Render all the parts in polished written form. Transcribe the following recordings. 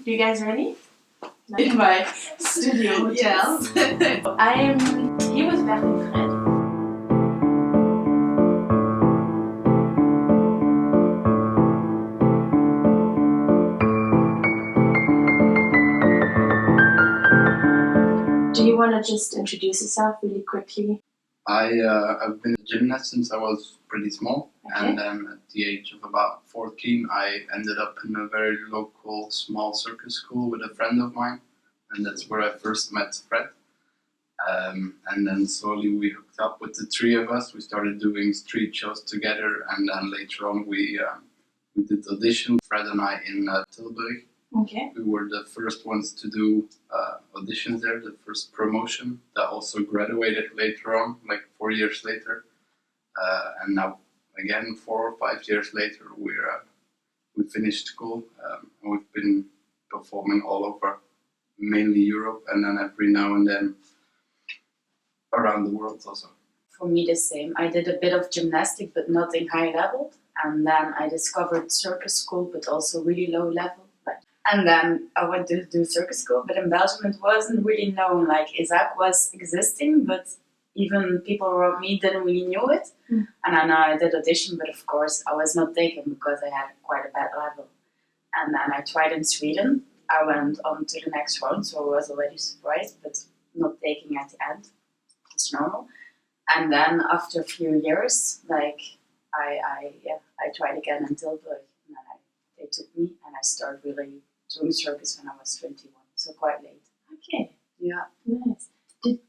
You guys ready? In my studio. Yes. I am here with Bert Fred. Do you want to just introduce yourself really quickly? I've been a gymnast since I was pretty small, Okay. and then at the age of about 14, I ended up in a very local small circus school with a friend of mine, and that's where I first met Fred. And then slowly we hooked up with the three of us. We started doing street shows together, and then later on we did auditions, Fred and I, in Tilburg. Okay. We were the first ones to do auditions there, the first promotion that also graduated later on, like 4 years later. And now, again, 4 or 5 years later, we finished school. And we've been performing all over, mainly Europe, and then every now and then around the world also. For me, the same. I did a bit of gymnastic, but nothing high level. And then I discovered circus school, but also really low level. And then I went to do circus school, but in Belgium it wasn't really known. Like Isaac was existing, but even people around me didn't really know it. Mm. And then I did audition, but of course I was not taken because I had quite a bad level. And then I tried in Sweden. I went on to the next round, so I was already surprised, but not taking at the end. It's normal. And then after a few years, like I tried again in Tilburg, and then they took me, and I started really doing circus when I was 21, so quite late. Okay. Yeah. Nice.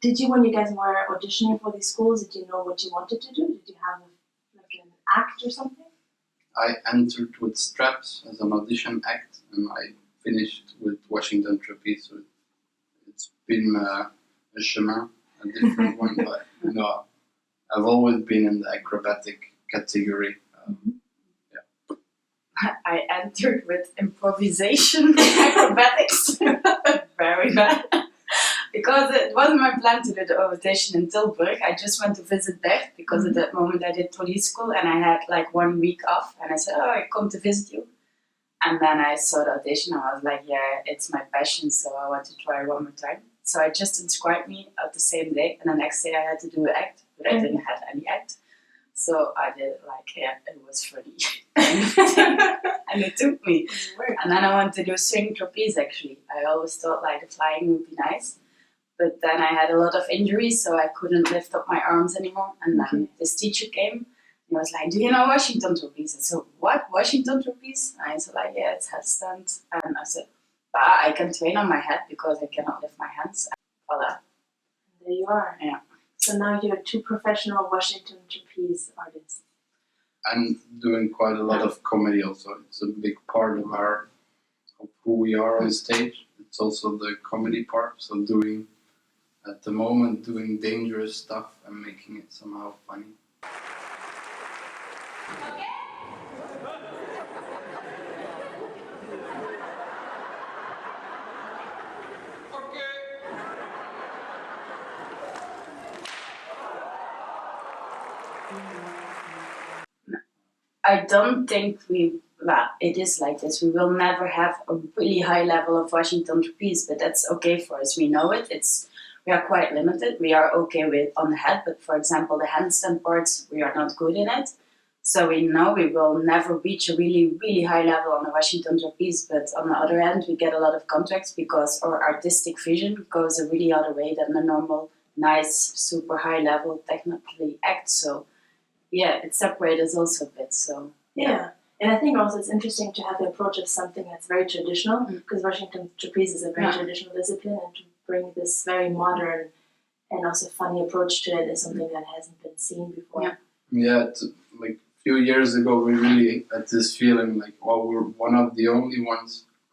Did you, when you guys were auditioning for these schools, did you know what you wanted to do? Did you have an act or something? I entered with Straps as an audition act, and I finished with Washington Trapeze. So it's been a chemin, a different one, but no, I've always been in the acrobatic category. I entered with improvisation acrobatics. Very bad. Because it wasn't my plan to do the audition in Tilburg. I just went to visit Bert because at that moment I did police school and I had like 1 week off. And I said, oh, I come to visit you. And then I saw the audition. I was like, yeah, it's my passion, so I want to try one more time. So I just inscribed me at the same day. And the next day I had to do an act, but I didn't have any act. So I did it was funny. And it took me. And then I wanted to do swing trapeze actually. I always thought like the flying would be nice. But then I had a lot of injuries, so I couldn't lift up my arms anymore. And then this teacher came and he was like, do you know Washington Trapeze? I said, what? Washington Trapeze? And I said like, yeah, it's headstand. And I said, I can train on my head because I cannot lift my hands. And voila. There you are. Yeah. So now you're 2 professional Washington Trapeze artists. And doing quite a lot of comedy also. It's a big part of who we are on stage. It's also the comedy part. So at the moment, doing dangerous stuff and making it somehow funny. I don't think it is like this. We will never have a really high level of Washington Trapeze, but that's okay for us. We know it. We are quite limited. We are okay with on the head, but for example, the handstand parts, we are not good in it. So we know we will never reach a really, really high level on the Washington Trapeze, but on the other hand, we get a lot of contracts because our artistic vision goes a really other way than the normal, nice, super high level technically act. So yeah, it separates us also a bit. So yeah. And I think also it's interesting to have the approach of something that's very traditional, because Washington Trapeze is a very traditional discipline, and to bring this very modern and also funny approach to it is something that hasn't been seen before. Yeah, like a few years ago we really had this feeling like, well, we're one of the only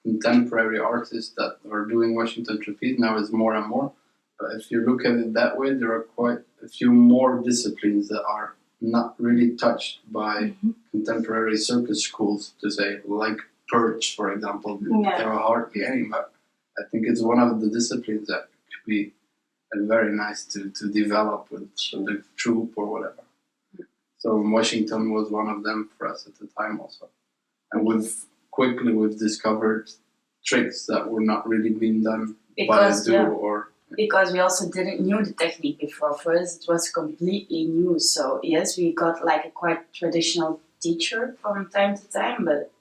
contemporary artists that are doing Washington Trapeze. Now it's more and more. But if you look at it that way, there are quite a few more disciplines that are not really touched by contemporary circus schools, to say, like Perch, for example. Yeah. There are hardly any, but I think it's one of the disciplines that could be very nice to develop with the troupe or whatever. So Washington was one of them for us at the time also. And we've discovered tricks that were not really being done Because, by a duo or. Because we also didn't knew the technique before. For us, it was completely new. So yes, we got like a quite traditional teacher from time to time, but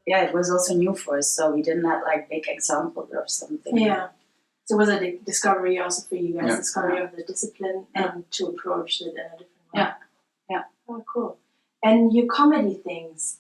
yeah, it was also new for us. So we didn't have like big examples or something. Yeah. So was it a discovery also for you guys? Yeah. Discovery of the discipline and to approach it in a different way. Yeah. Oh, cool. And your comedy things,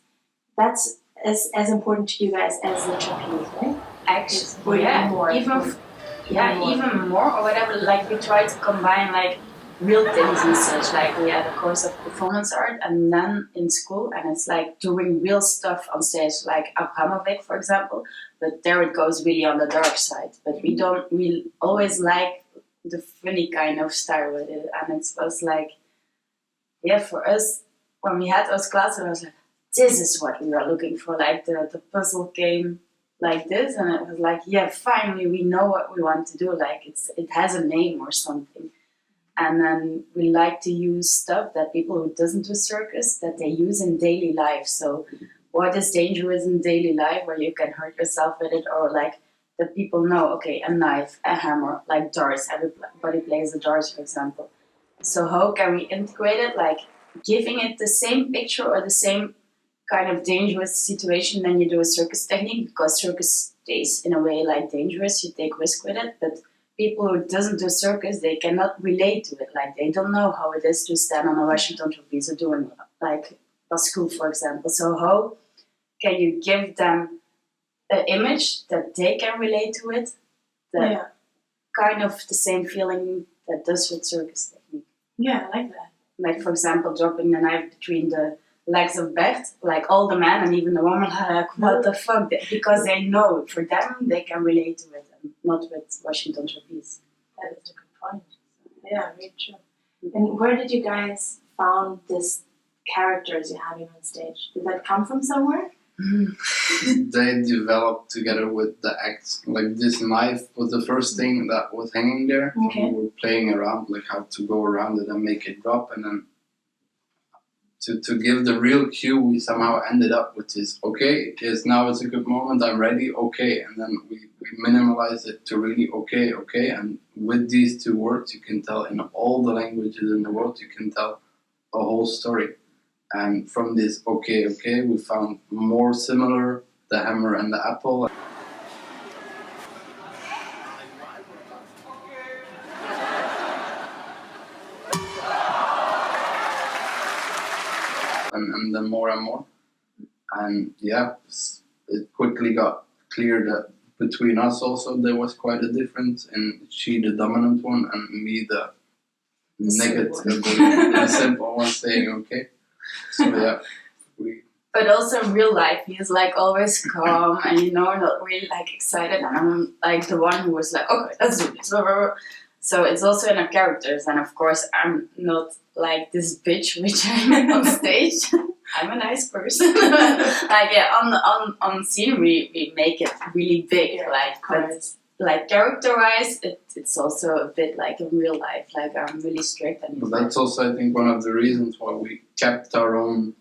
that's as important to you guys as the trapeze, right? Actually, Even more. even more or whatever. Like we try to combine like real things and such. Like we had a course of performance art, and then in school, and it's like doing real stuff on stage, like Abramovic, for example. But there it goes really on the dark side. But we always like the funny kind of style with it, and it was like, yeah, for us when we had those classes, I was like, this is what we are looking for, like the puzzle game. Like this, and it was like, yeah, finally we know what we want to do. Like it has a name or something, and then we like to use stuff that people who doesn't do circus that they use in daily life. So, what is dangerous in daily life where you can hurt yourself with it, or like that people know, okay, a knife, a hammer, like darts. Everybody plays the darts, for example. So how can we integrate it? Like giving it the same picture or the same kind of dangerous situation than you do a circus technique, because circus stays in a way like dangerous, you take risk with it, but people who doesn't do circus, they cannot relate to it. Like they don't know how it is to stand on a Washington Trapeze or doing like a school, for example. So how can you give them an image that they can relate to it, that kind of the same feeling that does with circus technique? Yeah, I like that. Like for example, dropping the knife between the legs of Bert, like all the men and even the women are like, what the fuck? Because they know, for them, they can relate to it, and not with Washington Trapeze. That is a good point. Yeah, very true. And where did you guys found this characters you're having on stage? Did that come from somewhere? They developed together with the act. Like this knife was the first thing that was hanging there. Okay. We were playing around, like how to go around it and make it drop, and then to give the real cue, we somehow ended up with this, okay, yes, now it's a good moment, I'm ready, okay. And then we minimalized it to really okay. And with these two words, you can tell in all the languages in the world, you can tell a whole story. And from this okay, we found more similar, the hammer and the apple. And then more and more. And yeah, it quickly got clear that between us also there was quite a difference, and she the dominant one and me the negative, the simple one saying okay. So yeah, But also in real life, he's like always calm and not really like excited, and I'm like the one who was like, okay, let's do this. So it's also in our characters, and of course I'm not like this bitch which I'm on stage. I'm a nice person. Like on scene we make it really big, but like character-wise, it's also a bit like in real life. Like I'm really strict, and but that's also I think one of the reasons why we kept our own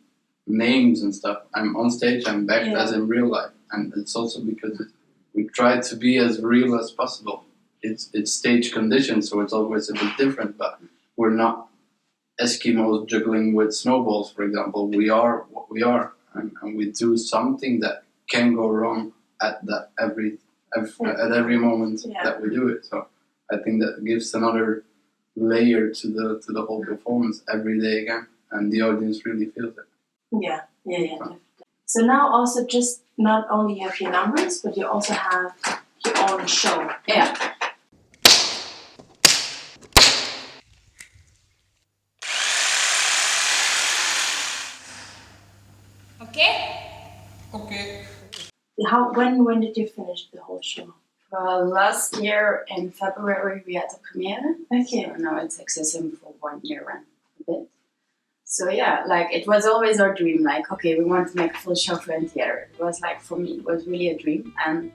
names and stuff. I'm on stage, I'm back as in real life, and it's also because we try to be as real as possible. It's stage conditions, so it's always a bit different, but we're not Eskimos juggling with snowballs, for example. We are what we are, and we do something that can go wrong at every moment that we do it. So I think that gives another layer to the whole performance every day again, and the audience really feels it. Yeah. So now also just not only have your numbers, but you also have your own show. Yeah. Okay. When did you finish the whole show? Last year in February we had the premiere. Okay. So now it's existing for 1 year and a bit. So yeah, like it was always our dream. Like, okay, we want to make a full show for theater. It was like, for me, it was really a dream, and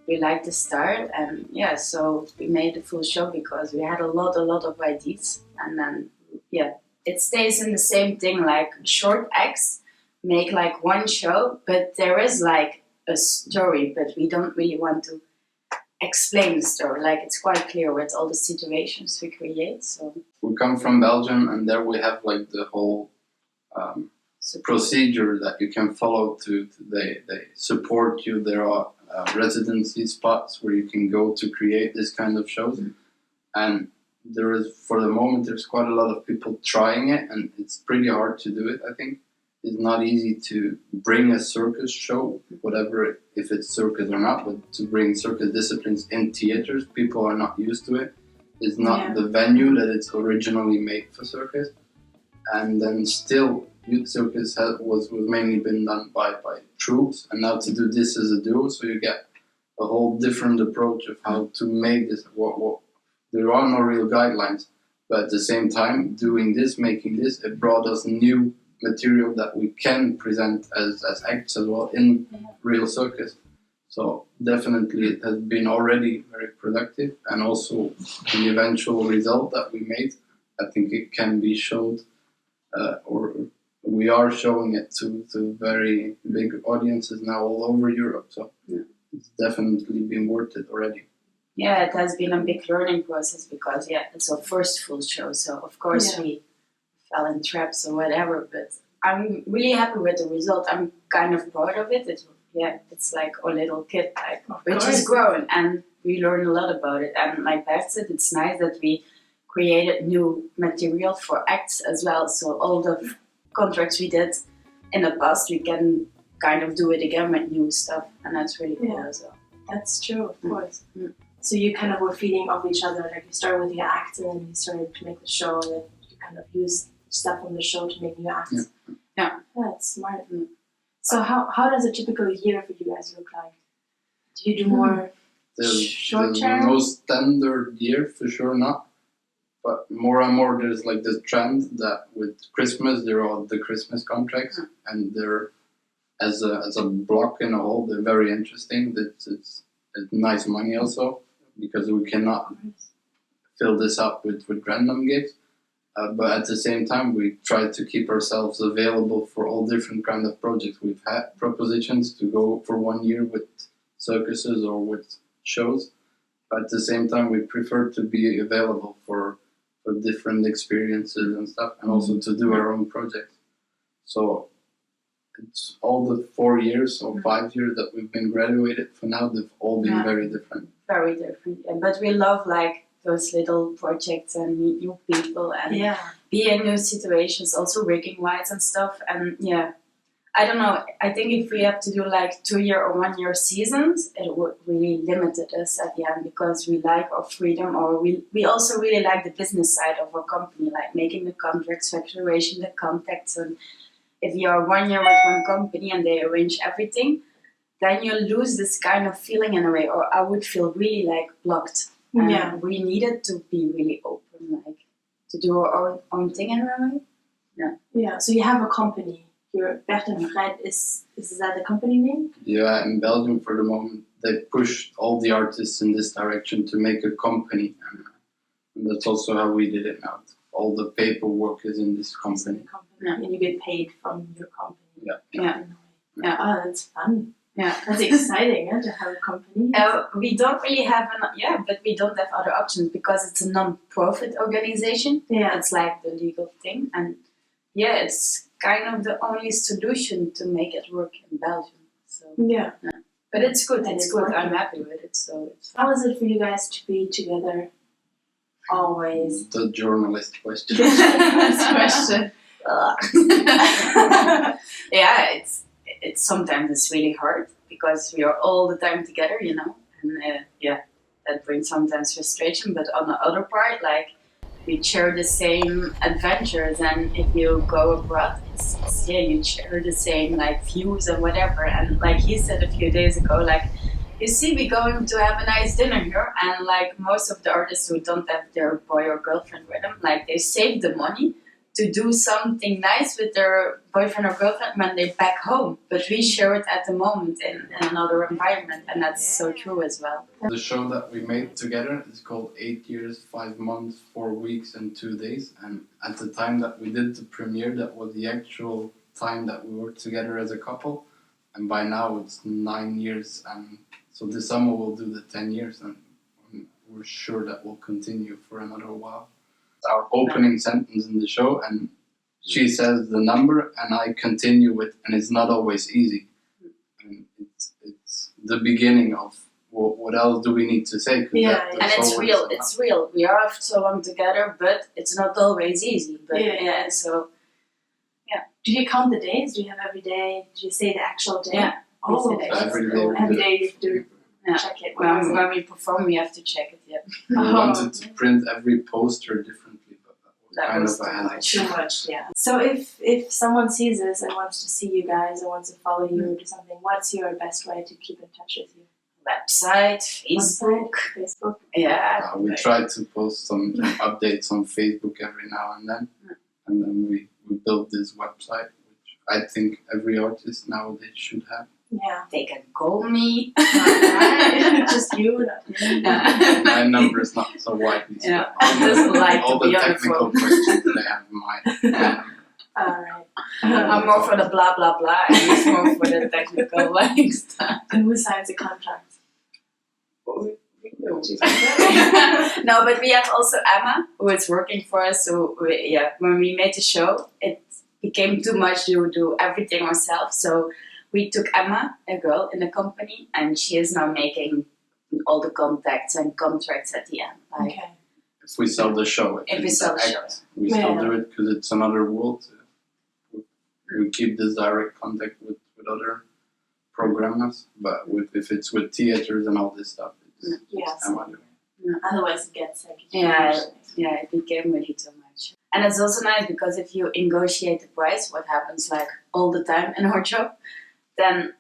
we liked the start. And yeah, so we made the full show because we had a lot of ideas. And then yeah, it stays in the same thing. Like short acts make like one show, but there is like a story, but we don't really want to explain the story. Like, it's quite clear with all the situations we create. So We come from Belgium, and there we have like the whole procedure that you can follow. They support you. There are residency spots where you can go to create this kind of shows, and there is, for the moment, there's quite a lot of people trying it, and it's pretty hard to do it. I think it's not easy to bring a circus show, whatever, if it's circus or not, but to bring circus disciplines in theaters. People are not used to it. It's not the venue that it's originally made for circus, and then still youth circus was mainly been done by troops, and now to do this as a duo, so you get a whole different approach of how to make this. There are no real guidelines, but at the same time, doing this, making this, it brought us new material that we can present as acts as well in real circus. So definitely it has been already very productive, and also the eventual result that we made, I think it can be showed, or we are showing it to very big audiences now all over Europe. So it's definitely been worth it already. Yeah, it has been a big learning process because it's our first full show. So of course we fell in traps or whatever, but I'm really happy with the result. I'm kind of proud of it. It's like a little kid, like, which is grown, and we learn a lot about it. And like Bert said, it's nice that we created new material for acts as well. So all the contracts we did in the past, we can kind of do it again with new stuff, and that's really cool as well. That's true, of course. So you kind of were feeding off each other. Like you started with your acts, and then you started to make the show, and then you kind of used stuff from the show to make new acts. Yeah. That's smart. So how does a typical year for you guys look like? Do you do more short term? There's no standard year, for sure not. But more and more there's like this trend that with Christmas, there are the Christmas contracts, and they're as a block in a whole, they're very interesting. It's nice money also, because we cannot fill this up with random gigs. But at the same time, we try to keep ourselves available for all different kind of projects. We've had propositions to go for 1 year with circuses or with shows. But at the same time, we prefer to be available for different experiences and stuff, and also to do our own projects. So it's all the 4 years or 5 years that we've been graduated for now, they've all been very different. Very different, but we love like those little projects and meet new people and be in new situations, also rigging wise and stuff. And I don't know, I think if we have to do like 2 year or 1 year seasons, it would really limit us at the end, because we like our freedom, or we also really like the business side of our company, like making the contracts, facturation, the contacts. And if you are 1 year with one company and they arrange everything, then you lose this kind of feeling in a way, or I would feel really like blocked. We needed to be really open, like to do our own thing in a way. Yeah. So you have a company. Your Bert and Fred is that the company name? Yeah, in Belgium for the moment they push all the artists in this direction to make a company, and that's also how we did it now. All the paperwork is in this company. And you get paid from your company. Yeah. Oh, that's fun. Yeah, that's exciting to have a company. We don't really have but we don't have other options because it's a non-profit organization. Yeah, it's like the legal thing, and it's kind of the only solution to make it work in Belgium. So but it's good. It's good. Working. I'm happy with it. So how is it for you guys to be together? Always the journalist question. Question. It's sometimes it's really hard because we are all the time together, and that brings sometimes frustration. But on the other part, like, we share the same adventures, and if you go abroad, you share the same like views and whatever. And like he said a few days ago, like, you see, we're going to have a nice dinner here, and like most of the artists who don't have their boy or girlfriend with them, like they save the money to do something nice with their boyfriend or girlfriend when they're back home. But we share it at the moment in another environment, and that's so true as well. The show that we made together is called 8 Years, 5 Months, 4 Weeks and 2 Days. And at the time that we did the premiere, that was the actual time that we worked together as a couple. and by now it's 9 years, and so this summer we'll do the 10 years, and we're sure that will continue for another while. Our opening sentence in the show, and she says the number, and I continue with, and it's not always easy. And it's the beginning of what else do we need to say? Yeah, and it's real. It's real. We are so long together, but it's not always easy. But so. Do you count the days? Do you have every day? Do you say the actual day? Yeah. Oh, every day. Every day you do Yeah. check it. When we perform, we have to check it. Yeah. We wanted to print every poster differently, but that was kind of too much. Yeah. So if someone sees this and wants to see you guys or wants to follow you or do something, what's your best way to keep in touch with you? Website, Facebook. Yeah. We try to post some updates on Facebook every now and then, and then we built this website, which I think every artist nowadays should have. Yeah. They can call me. Just you. My number is not so widely spread. Yeah. All the technical questions they have in mind. Alright. I'm more for the blah blah blah, and he's more for the technical stuff. And who signs the contract? No, but we have also Emma, who is working for us. So when we made the show, it became too much to do everything ourselves. So we took Emma, a girl in the company, and she is now making all the contacts and contracts at the end. Okay. If we sell the show, if we sell the show, we still do it because it's another world. We keep this direct contact with other programmers, but if it's with theaters and all this stuff, it's Emma doing it. Otherwise it gets like it became really too much. And it's also nice because if you negotiate the price, what happens like all the time in our job, then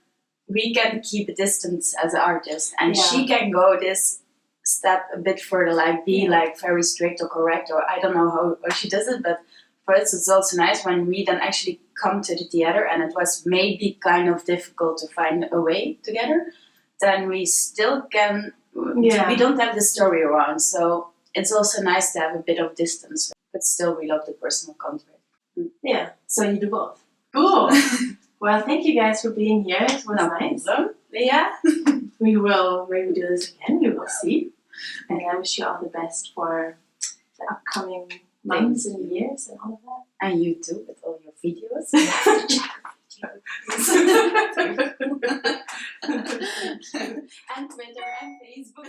we can keep a distance as an artist, and she can go this step a bit further, like be like very strict or correct, or I don't know how she does it, but for us it's also nice when we then actually come to the theater, and it was maybe kind of difficult to find a way together, then we still can, we don't have the story around, so it's also nice to have a bit of distance, but still we love the personal contact. Yeah, so you do both. Cool. Well, thank you guys for being here. It was nice. Yeah. We will maybe do this again. We will see. And I wish you all the best for the upcoming months and years and all of that. And you too, with all your videos. And Twitter and Facebook.